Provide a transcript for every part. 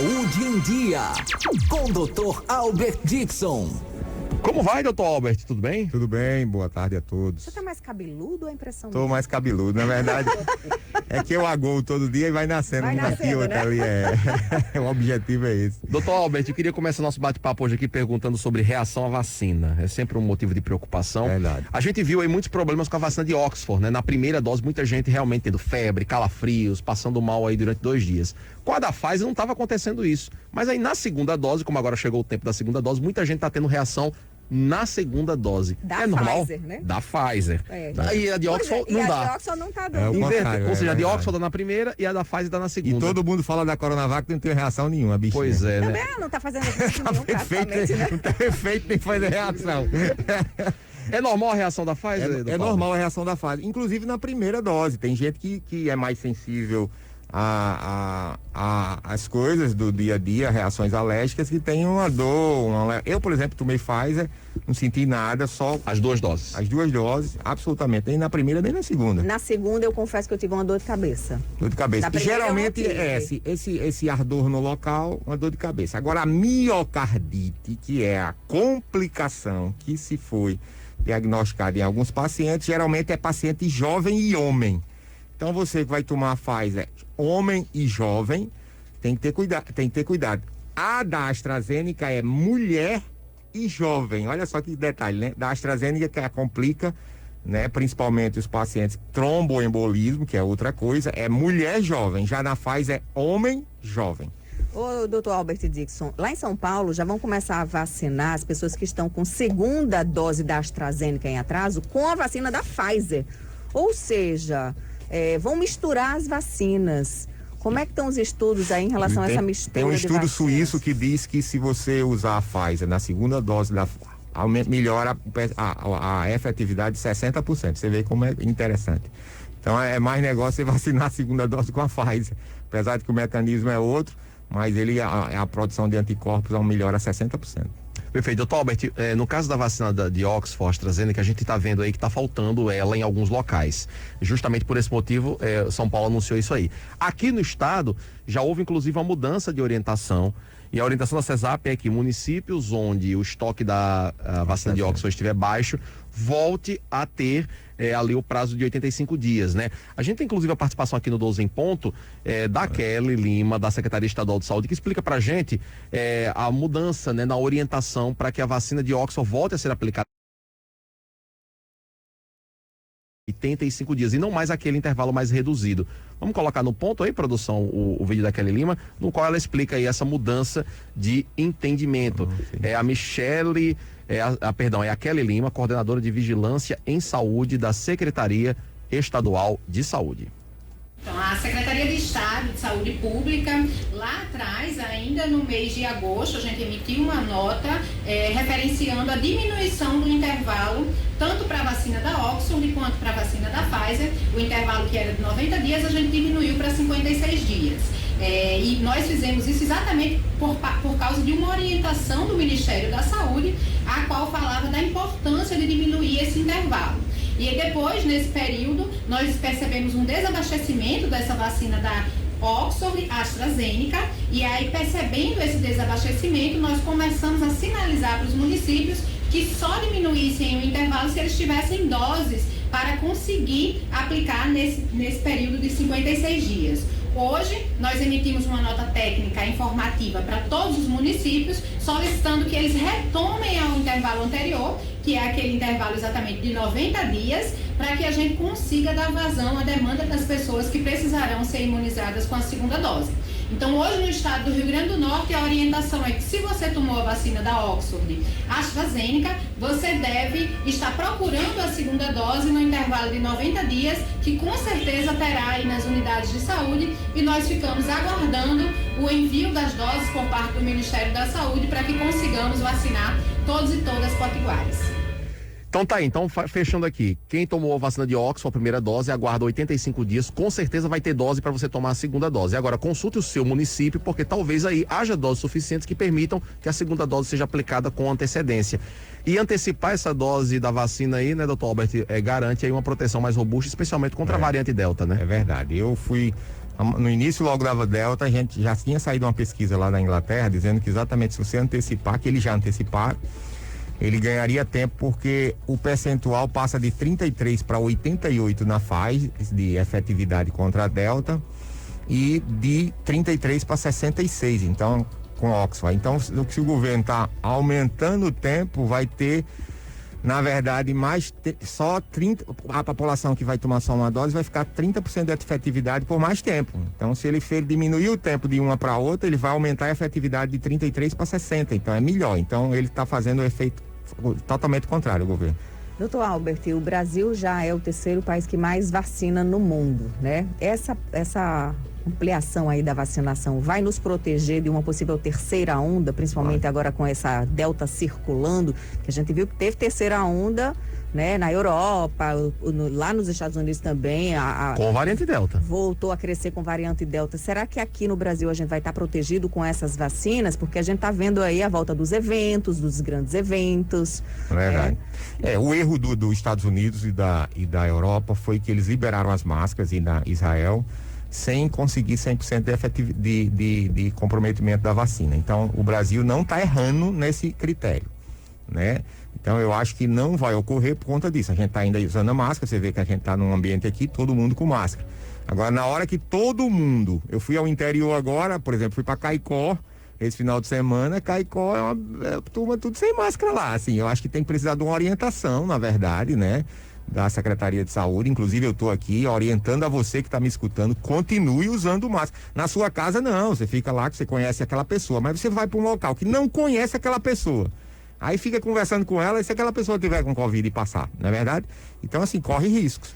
Saúde em Dia, com o Dr. Albert Dixon. Como vai, doutor Albert? Tudo bem? Tudo bem, boa tarde a todos. Você tá mais cabeludo ou a impressão? Tô mais cabeludo, na verdade. É que eu agoo todo dia e vai nascendo um aqui, outro ali. O objetivo é esse. Doutor Albert, eu queria começar nosso bate-papo hoje aqui perguntando sobre reação à vacina. É sempre um motivo de preocupação. Verdade. A gente viu aí muitos problemas com a vacina de Oxford, né? Na primeira dose, muita gente realmente tendo febre, calafrios, passando mal aí durante 2 dias. Com a da Pfizer não estava acontecendo isso. Mas aí na segunda dose, como agora chegou o tempo da segunda dose, muita gente está tendo reação na segunda dose. Da é normal? Pfizer, né? Da Pfizer. É. E a de Oxford não dá. A de Oxford não tá dando. Ou seja, a de Oxford dá na primeira e a da Pfizer dá na segunda. E todo mundo fala da Coronavac e não tem reação nenhuma, bicho. Pois é, né? Também não tá fazendo efeito nenhum, praticamente, né? Não tem efeito nem fazer reação. É normal a reação da Pfizer? É normal a reação da Pfizer. Inclusive na primeira dose. Tem gente que é mais sensível as coisas do dia a dia, reações alérgicas, que tem uma dor. Eu, por exemplo, tomei Pfizer, não senti nada, só. As 2 doses? As 2 doses, absolutamente. Nem na primeira, nem na segunda. Na segunda, eu confesso que eu tive uma dor de cabeça. Dor de cabeça. Na primeira, geralmente eu não é esse ardor no local, uma dor de cabeça. Agora, a miocardite, que é a complicação que se foi diagnosticada em alguns pacientes, geralmente é paciente jovem e homem. Então você que vai tomar a Pfizer, homem e jovem, tem que ter cuidado. A da AstraZeneca é mulher e jovem. Olha só que detalhe, né? Da AstraZeneca que complica, né? Principalmente os pacientes tromboembolismo, que é outra coisa, é mulher jovem. Já na Pfizer é homem jovem. Ô, doutor Albert Dixon, lá em São Paulo já vão começar a vacinar as pessoas que estão com segunda dose da AstraZeneca em atraso com a vacina da Pfizer. Ou seja, vão misturar as vacinas. Como é que estão os estudos aí em relação a essa mistura? Tem um estudo suíço que diz que se você usar a Pfizer na segunda dose, melhora a efetividade de 60%. Você vê como é interessante. Então é mais negócio você vacinar a segunda dose com a Pfizer. Apesar de que o mecanismo é outro, mas a produção de anticorpos melhora 60%. Perfeito. Doutor Albert, no caso da vacina de Oxford, AstraZeneca, a gente está vendo aí que está faltando ela em alguns locais. Justamente por esse motivo, São Paulo anunciou isso aí. Aqui no estado, já houve inclusive uma mudança de orientação. E a orientação da CESAP é que municípios onde o estoque da vacina de Oxford estiver baixo, volte a ter ali o prazo de 85 dias, né? A gente tem inclusive a participação aqui no 12 em Ponto da Kelly Lima, da Secretaria Estadual de Saúde, que explica pra gente a mudança, né, na orientação para que a vacina de Oxford volte a ser aplicada 85 dias e não mais aquele intervalo mais reduzido. Vamos colocar no ponto aí, produção, o vídeo da Kelly Lima, no qual ela explica aí essa mudança de entendimento. A Michele, é a Kelly Lima, coordenadora de Vigilância em Saúde da Secretaria Estadual de Saúde. Então, a Secretaria de Estado de Saúde Pública, lá atrás, ainda no mês de agosto, a gente emitiu uma nota referenciando a diminuição do intervalo, tanto para a vacina da Oxford quanto para a vacina da Pfizer. O intervalo que era de 90 dias, a gente diminuiu para 56 dias. E nós fizemos isso exatamente por causa de uma orientação do Ministério da Saúde, a qual falava da importância de diminuir esse intervalo. E aí depois, nesse período, nós percebemos um desabastecimento dessa vacina da Oxford, AstraZeneca, e aí percebendo esse desabastecimento, nós começamos a sinalizar para os municípios que só diminuíssem o intervalo se eles tivessem doses para conseguir aplicar nesse período de 56 dias. Hoje, nós emitimos uma nota técnica informativa para todos os municípios, solicitando que eles retomem ao intervalo anterior, que é aquele intervalo exatamente de 90 dias, para que a gente consiga dar vazão à demanda das pessoas que precisarão ser imunizadas com a segunda dose. Então, hoje no estado do Rio Grande do Norte, a orientação é que se você tomou a vacina da Oxford, AstraZeneca, você deve estar procurando a segunda dose no intervalo de 90 dias, que com certeza terá aí nas unidades de saúde, e nós ficamos aguardando o envio das doses por parte do Ministério da Saúde para que consigamos vacinar todos e todas potiguares. Então tá aí, fechando aqui, quem tomou a vacina de Oxford, a primeira dose, aguarda 85 dias, com certeza vai ter dose para você tomar a segunda dose. Agora, consulte o seu município, porque talvez aí haja doses suficientes que permitam que a segunda dose seja aplicada com antecedência. E antecipar essa dose da vacina aí, né, doutor Albert, garante aí uma proteção mais robusta, especialmente contra a variante Delta, né? É verdade. Eu fui No início logo da Delta, a gente já tinha saído uma pesquisa lá na Inglaterra, dizendo que exatamente se você antecipar, que eles já anteciparam, ele ganharia tempo porque o percentual passa de 33 para 88 na fase de efetividade contra a Delta e de 33 para 66, então, com Oxford. Então, se o governo está aumentando o tempo, vai ter, na verdade, só 30, a população que vai tomar só uma dose vai ficar 30% de efetividade por mais tempo. Então, se ele diminuir o tempo de uma para outra, ele vai aumentar a efetividade de 33 para 60, então é melhor. Então, ele está fazendo o efeito totalmente contrário, o governo. Doutor Albert, o Brasil já é o terceiro país que mais vacina no mundo, né? Essa ampliação aí da vacinação vai nos proteger de uma possível terceira onda, principalmente agora com essa Delta circulando, que a gente viu que teve terceira onda, né, na Europa, lá nos Estados Unidos também. Com a variante Delta. Voltou a crescer com variante Delta. Será que aqui no Brasil a gente vai estar protegido com essas vacinas? Porque a gente está vendo aí a volta dos eventos, dos grandes eventos. Verdade. O erro dos Estados Unidos e da Europa foi que eles liberaram as máscaras e na Israel sem conseguir 100% de comprometimento da vacina. Então, o Brasil não está errando nesse critério, né? Então, eu acho que não vai ocorrer por conta disso. A gente está ainda usando a máscara, você vê que a gente está num ambiente aqui, todo mundo com máscara. Agora, na hora que todo mundo... Eu fui ao interior agora, por exemplo, fui para Caicó, esse final de semana. Caicó é uma turma tudo sem máscara lá, assim. Eu acho que tem que precisar de uma orientação, na verdade, né? Da Secretaria de Saúde, inclusive eu estou aqui orientando a você que está me escutando, continue usando máscara. Na sua casa não, você fica lá que você conhece aquela pessoa, mas você vai para um local que não conhece aquela pessoa, aí fica conversando com ela, e se aquela pessoa tiver com Covid e passar, não é verdade? Então, assim, corre riscos.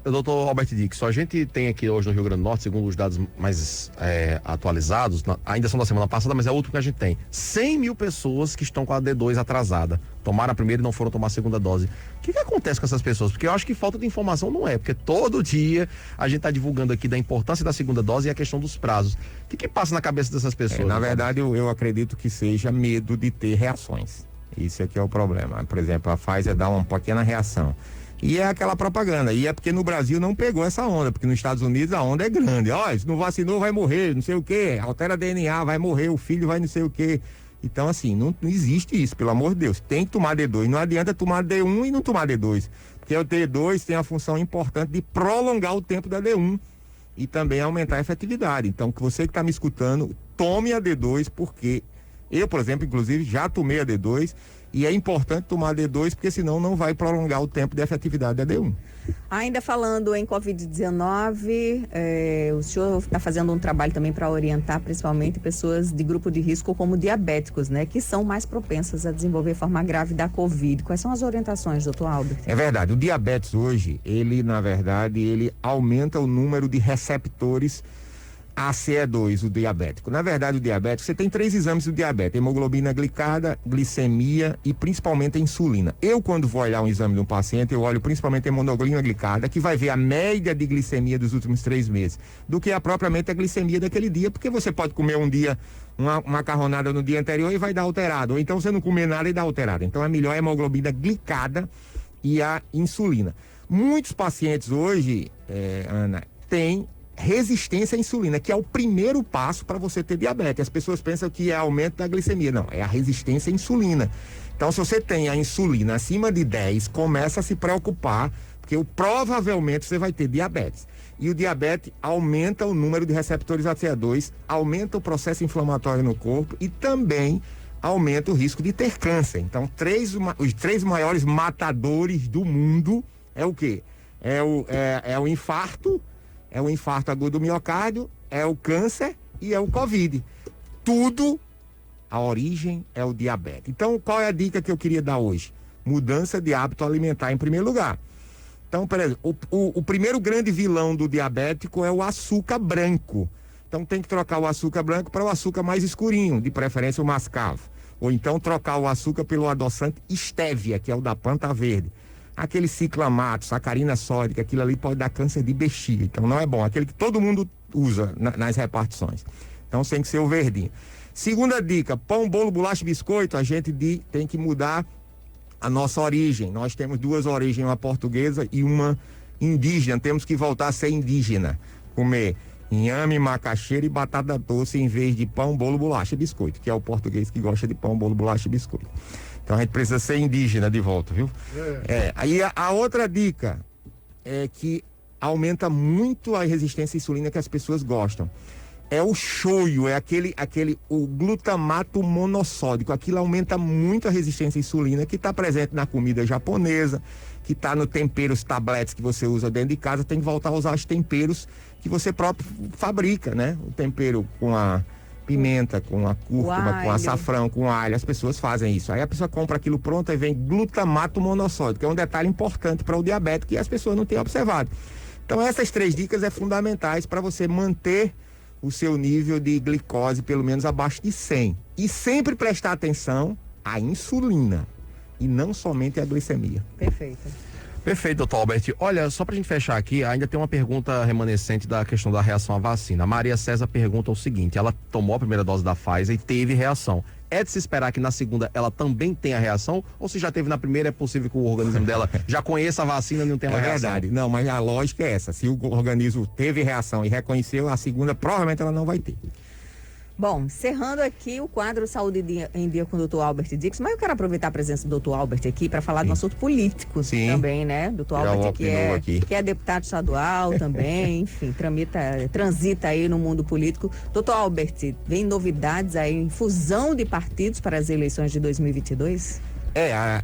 Doutor Albert Dixon, a gente tem aqui hoje no Rio Grande do Norte, segundo os dados mais atualizados, ainda são da semana passada, mas é o último que a gente tem, 100 mil pessoas que estão com a D2 atrasada, tomaram a primeira e não foram tomar a segunda dose. O que acontece com essas pessoas? Porque eu acho que falta de informação não é, porque todo dia a gente está divulgando aqui da importância da segunda dose e a questão dos prazos. O que passa na cabeça dessas pessoas? Na verdade, eu acredito que seja medo de ter reações. Isso aqui é o problema. Por exemplo, a Pfizer dá uma pequena reação. E é aquela propaganda. E é porque no Brasil não pegou essa onda, porque nos Estados Unidos a onda é grande. Se não vacinou, vai morrer, não sei o quê. Altera DNA, vai morrer, o filho vai não sei o quê. Então, assim, não existe isso, pelo amor de Deus. Tem que tomar D2. Não adianta tomar D1 e não tomar D2. Porque o D2 tem a função importante de prolongar o tempo da D1 e também aumentar a efetividade. Então, você que está me escutando, tome a D2, porque eu, por exemplo, inclusive, já tomei a D2 e é importante tomar a D2 porque senão não vai prolongar o tempo de efetividade da D1. Ainda falando em Covid-19, o senhor está fazendo um trabalho também para orientar principalmente pessoas de grupo de risco como diabéticos, né? Que são mais propensas a desenvolver forma grave da Covid. Quais são as orientações, doutor Albert? É verdade, o diabetes hoje, ele aumenta o número de receptores ACE2, o diabético. Na verdade, o diabético, você tem 3 exames do diabetes: hemoglobina glicada, glicemia e principalmente a insulina. Eu, quando vou olhar um exame de um paciente, eu olho principalmente a hemoglobina glicada, que vai ver a média de glicemia dos últimos 3 meses, do que propriamente a glicemia daquele dia, porque você pode comer um dia uma macarronada no dia anterior e vai dar alterado, ou então você não comer nada e dá alterado. Então é melhor a hemoglobina glicada e a insulina. Muitos pacientes hoje, Ana, têm resistência à insulina, que é o primeiro passo para você ter diabetes. As pessoas pensam que é aumento da glicemia. Não, é a resistência à insulina. Então, se você tem a insulina acima de 10, começa a se preocupar, porque provavelmente você vai ter diabetes. E o diabetes aumenta o número de receptores ACE2, aumenta o processo inflamatório no corpo e também aumenta o risco de ter câncer. Então, os 3 maiores matadores do mundo é o quê? É o infarto, é o infarto agudo do miocárdio, é o câncer e é o Covid. Tudo, a origem é o diabetes. Então, qual é a dica que eu queria dar hoje? Mudança de hábito alimentar em primeiro lugar. Então, por exemplo, o primeiro grande vilão do diabético é o açúcar branco. Então, tem que trocar o açúcar branco para o açúcar mais escurinho, de preferência o mascavo. Ou então trocar o açúcar pelo adoçante estévia, que é o da planta verde. Aquele ciclamato, sacarina sódica, aquilo ali pode dar câncer de bexiga. Então não é bom. Aquele que todo mundo usa nas repartições. Então tem que ser o verdinho. Segunda dica: pão, bolo, bolacha e biscoito, a gente tem que mudar a nossa origem. Nós temos 2 origens, uma portuguesa e uma indígena. Temos que voltar a ser indígena. Comer inhame, macaxeira e batata doce em vez de pão, bolo, bolacha e biscoito, que é o português que gosta de pão, bolo, bolacha e biscoito. Então a gente precisa ser indígena de volta, viu? Aí a outra dica é que aumenta muito a resistência à insulina que as pessoas gostam. É o shoyu, é o glutamato monossódico. Aquilo aumenta muito a resistência à insulina, que está presente na comida japonesa, que está no tempero, os tabletes que você usa dentro de casa. Tem que voltar a usar os temperos que você próprio fabrica, né? O tempero com a pimenta, com a cúrcuma, com açafrão, com alho. As pessoas fazem isso. Aí a pessoa compra aquilo pronto e vem glutamato monossódico, que é um detalhe importante para o diabético que as pessoas não têm observado. Então essas 3 dicas são fundamentais para você manter o seu nível de glicose pelo menos abaixo de 100. E sempre prestar atenção à insulina e não somente à glicemia. Perfeito. Perfeito, doutor Albert. Olha, só pra gente fechar aqui, ainda tem uma pergunta remanescente da questão da reação à vacina. A Maria César pergunta o seguinte: ela tomou a primeira dose da Pfizer e teve reação. É de se esperar que na segunda ela também tenha reação? Ou se já teve na primeira, é possível que o organismo dela já conheça a vacina e não tenha reação? É verdade. Não, mas a lógica é essa. Se o organismo teve reação e reconheceu, a segunda provavelmente ela não vai ter. Bom, encerrando aqui o quadro Saúde em Dia com o Dr. Albert Dixon, mas eu quero aproveitar a presença do Dr. Albert aqui para falar de um assunto político também, né? Dr. Albert que é deputado estadual também, enfim, transita aí no mundo político. Dr. Albert, vem novidades aí em fusão de partidos para as eleições de 2022?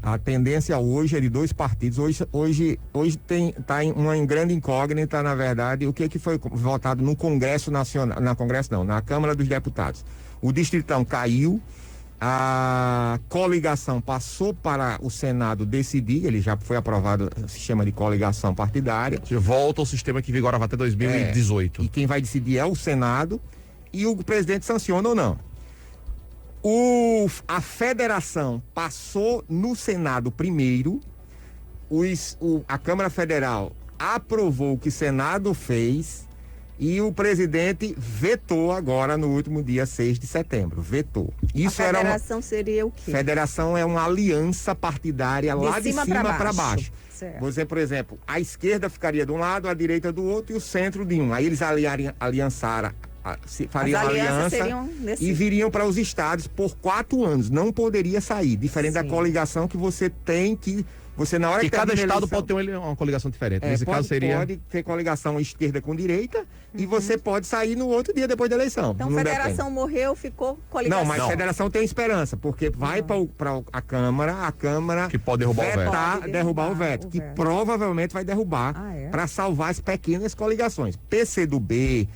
A tendência hoje é de 2 partidos. Hoje está em uma grande incógnita, na verdade, o que foi votado no Congresso Nacional, na Câmara dos Deputados. O Distritão caiu, a coligação passou para o Senado decidir, ele já foi aprovado o sistema de coligação partidária. Volta ao sistema que vigorava até 2018. E quem vai decidir é o Senado e o presidente sanciona ou não. A federação passou no Senado primeiro, a Câmara Federal aprovou o que o Senado fez e o presidente vetou agora no último dia 6 de setembro. Vetou. Isso a federação seria o quê? Federação é uma aliança partidária lá de cima para baixo. Você, por exemplo, a esquerda ficaria de um lado, a direita do outro e o centro de um. Aí eles fariam aliança e viriam para os estados por 4 anos. Não poderia sair. Diferente da coligação que você tem que... na hora que cada estado pode ter uma coligação diferente. Nesse caso seria... Pode ter coligação esquerda com direita e você pode sair no outro dia depois da eleição. Então, a federação morreu, ficou coligação. Não, mas a federação tem esperança, porque vai para a Câmara que pode derrubar o veto, que provavelmente vai derrubar para salvar as pequenas coligações. PCdoB,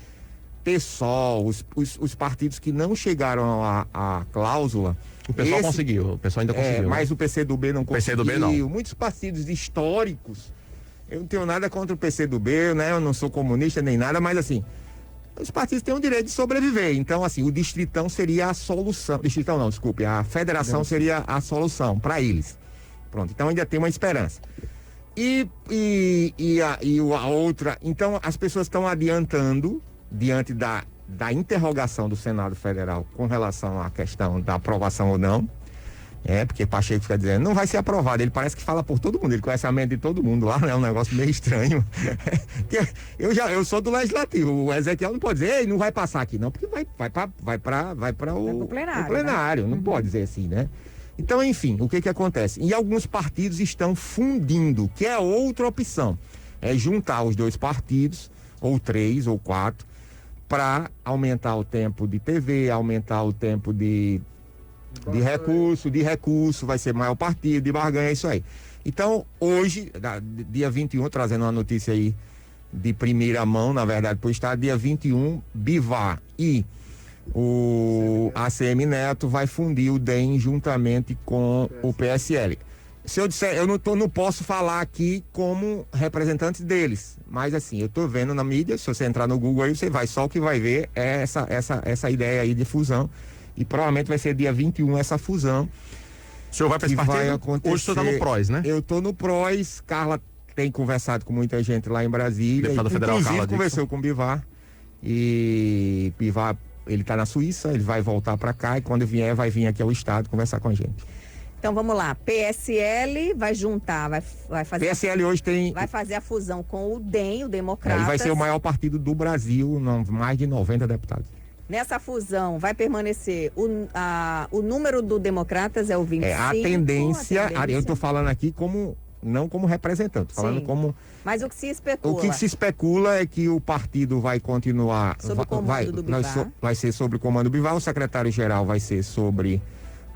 PSOL, os partidos que não chegaram à cláusula. O pessoal conseguiu, o pessoal ainda conseguiu. Mas o PCdoB não conseguiu. PCdoB não. Muitos partidos históricos, eu não tenho nada contra o PCdoB, né? Eu não sou comunista nem nada, mas assim, os partidos têm o direito de sobreviver. Então, assim, o Distritão seria a solução. Distritão não, desculpe, a federação seria a solução para eles. Pronto, então ainda tem uma esperança. E a outra, então as pessoas estão adiantando diante da interrogação do Senado Federal com relação à questão da aprovação ou não. Porque Pacheco fica dizendo, não vai ser aprovado. Ele parece que fala por todo mundo, ele conhece a mente de todo mundo lá, né? É um negócio meio estranho. eu sou do Legislativo, o Ezequiel não pode dizer, não vai passar aqui, não, porque vai para o plenário, né? Não pode dizer assim, né? Então, enfim, o que acontece? E alguns partidos estão fundindo, que é outra opção. É juntar os 2 partidos, ou 3, ou 4, para aumentar o tempo de TV, aumentar o tempo de recurso, vai ser maior partido, de barganha, é isso aí. Então, hoje, dia 21, trazendo uma notícia aí de primeira mão, na verdade, para o Estado, dia 21, Bivar e o ACM Neto vai fundir o DEM juntamente com o PSL. Se eu disser, eu não posso falar aqui como representante deles, mas assim, eu tô vendo na mídia, se você entrar no Google aí, você vai, só o que vai ver é essa ideia aí de fusão, e provavelmente vai ser dia 21 essa fusão. O senhor vai para esse partido? Hoje o senhor tá no PROS, né? Eu tô no PROS, Carla tem conversado com muita gente lá em Brasília, inclusive conversou com o Bivar, e Bivar, ele tá na Suíça, ele vai voltar para cá, e quando vier, vai vir aqui ao estado conversar com a gente. Então vamos lá, PSL vai juntar, vai fazer... PSL hoje tem... Vai fazer a fusão com o DEM, o Democratas. Ele vai ser o maior partido do Brasil, mais de 90 deputados. Nessa fusão vai permanecer o número do Democratas é o 25. A tendência, eu estou falando aqui não como representante, falando Sim. como... Mas o que se especula? O que se especula é que o partido vai continuar... Sob o comando do Bivar. Vai ser sobre o comando do Bivar, o secretário-geral vai ser sobre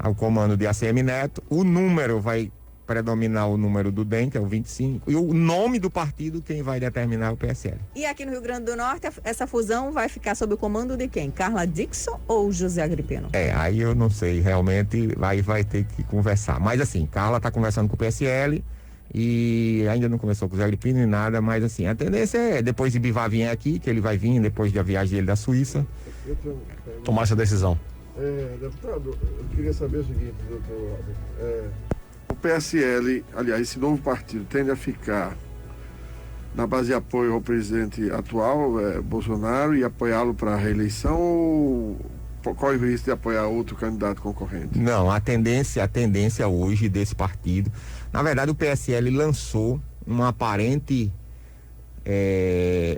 o comando de ACM Neto, o número vai predominar o número do DEM, que é o 25, e o nome do partido quem vai determinar é o PSL. E aqui no Rio Grande do Norte, essa fusão vai ficar sob o comando de quem? Carla Dickson ou José Agripino? Aí eu não sei, realmente vai ter que conversar. Mas assim, Carla está conversando com o PSL e ainda não conversou com o José Agripino nem nada, mas assim, a tendência é depois de Bivar vir aqui, que ele vai vir depois da viagem dele da Suíça. Tomar essa decisão. Deputado, eu queria saber o seguinte, doutor Albert. O PSL, aliás, esse novo partido, tende a ficar na base de apoio ao presidente atual, Bolsonaro, e apoiá-lo para a reeleição, ou corre o risco de apoiar outro candidato concorrente? Não, a tendência hoje desse partido, na verdade o PSL lançou uma aparente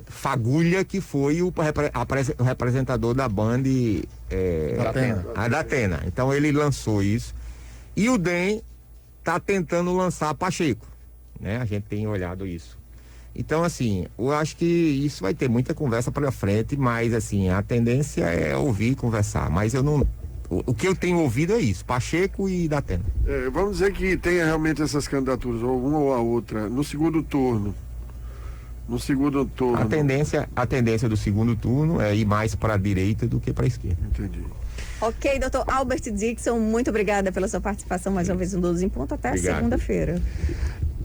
fagulha que foi o representador da Band da Atena. Então ele lançou isso. E o DEM está tentando lançar Pacheco, né? A gente tem olhado isso. Então, assim, eu acho que isso vai ter muita conversa pela frente, mas, assim, a tendência é ouvir e conversar. Mas eu não... O que eu tenho ouvido é isso, Pacheco e Datena. Vamos dizer que tenha realmente essas candidaturas, ou uma ou a outra, no segundo turno. A tendência do segundo turno é ir mais para a direita do que para a esquerda. Entendi. Ok, doutor Albert Dickson, muito obrigada pela sua participação mais uma vez no 12 em Ponto. Até segunda-feira.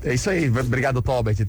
É isso aí. Obrigado, doutor Albert.